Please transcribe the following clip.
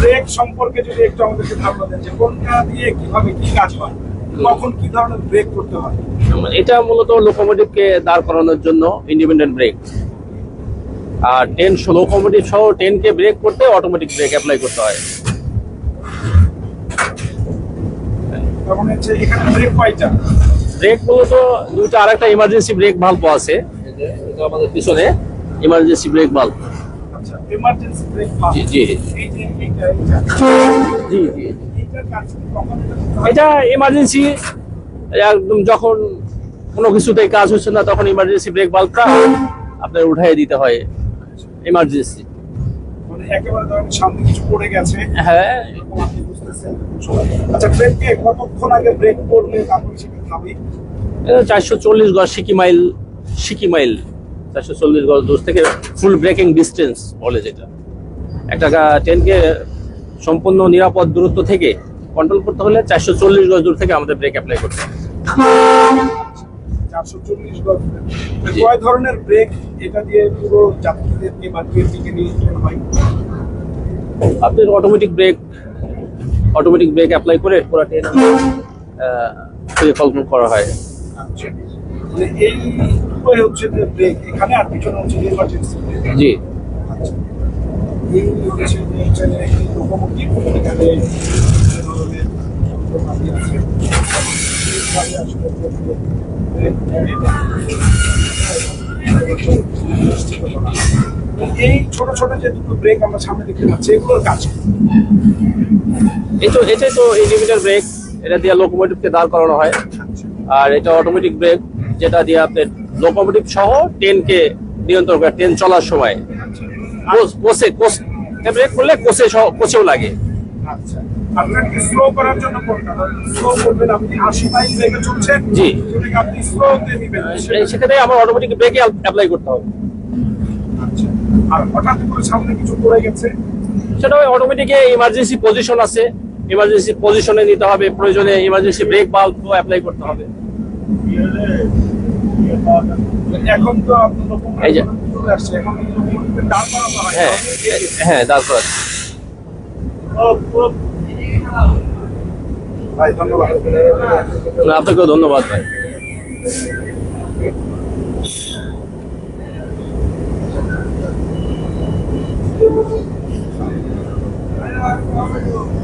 Break সম্পর্কে যদি একটু আমাদেরকে ধারণা দেন যে কোনটা দিয়ে কিভাবে কি কাজ হয়, কখন কি ধরনের ব্রেক করতে হয়? এটা মূলত লোকোমোটিভকে দাঁড় করানোর জন্য ইন্ডিপেন্ডেন্ট ব্রেক। আর লোকোমোটিভ সহ ট্রেনকে ব্রেক করতে অটোমেটিক ব্রেক অ্যাপ্লাই করতে হয়। তার মানে হচ্ছে এখানে ব্রেক কয়টা? ব্রেক মূলত দুইটা, আর একটা ইমার্জেন্সি ব্রেক ভালভ আছে আমাদের পিছনে, ইমার্জেন্সি ব্রেক ভালভ। আচ্ছা, এমার্জেন্সি ব্রেক জি জি এই যে এইটা জি জি এইটার কাজ কি? কখন এটা করতে হয়? এটা ইমার্জেন্সি, একদম যখন কোনো কিছুতেই কাজ হচ্ছে না তখন ইমার্জেন্সি ব্রেক ভালভটা আপনার উঠাই দিতে হয় ইমার্জেন্সি। মানে একেবারে ধরেন সামনে কিছু পড়ে গেছে, হ্যাঁ, এরকম আপনি বুঝতেছেন। আচ্ছা, ট্রেনকে কতক্ষণ আগে ব্রেক করলে তারপরে সেটা থামে? 440 গজ সিকি মাইল 440 গজ দূর থেকে ফুল ব্রেকিং ডিস্টেন্স বলে যেটা। একটা ট্রেনকে সম্পূর্ণ নিরাপদ দূরত্ব থেকে কন্ট্রোল করতে হলে 440 গজ দূর থেকে আমাদের ব্রেক অ্যাপ্লাই করতে হবে। 440 গজ। কয় ধরনের ব্রেক এটা দিয়ে পুরো যাত্রীদেরকে বা ট্রেনটিকে নিয়ন্ত্রণ হয়? আপনার অটোমেটিক ব্রেক অ্যাপ্লাই করে পুরো ট্রেন পরিকল্পনা করা হয়। আচ্ছা, মানে এই দুটোই হচ্ছে যে ব্রেক, এখানে আর পিছনে হচ্ছে ইমার্জেন্সি ব্রেক। জি, আচ্ছা, এই হচ্ছে যে ট্রেনের একটি লোকোমোটিভ, এখানে যে ধরনের যন্ত্রপাতি আছে, এইভাবে আসলে ব্রেক এই ছোট ছোট যে দুটো ব্রেক আমরা সামনে দেখতে পাচ্ছি, এগুলোর কাজ কি? এটাই তো ইন্ডিভিজুয়াল ব্রেক, এটা দিয়ে লোকোমোটিভকে দাঁড় করানো হয়। আর এটা অটোমেটিক ব্রেক, যেটা দিয়ে আপনার লোকোমোটিভ সহ ট্রেনকে নিয়ন্ত্রণ করে ট্রেন চলার সময়। কোচে ব্রেক করলে কোচেও লাগে। আচ্ছা, আপনাকে স্লো করার জন্য কোনটা স্লো করবেন? আপনি 80 মাইল বেগে চলছেন, জি, সেটাকে আপনি স্লোতে নেবেন। সেখানে আমার অটোমেটিক ব্রেকে অ্যাপ্লাই করতে হবে। আচ্ছা, আর হঠাৎ করে সামনে কিছু পড়ে গেছে, সেটা অটোমেটিকে ইমার্জেন্সি পজিশন আছে, ইমার্জেন্সি পজিশনে নিতে হবে, প্রয়োজনে ইমার্জেন্সি ব্রেক ভালভও অ্যাপ্লাই করতে হবে। এখন তো আপনার এই যে চলে আসছে, এখন দাঁড় করানো হয়। হ্যাঁ হ্যাঁ, তারপর ভাই ধন্যবাদ। আপনাকেও ধন্যবাদ ভাই। Thank you.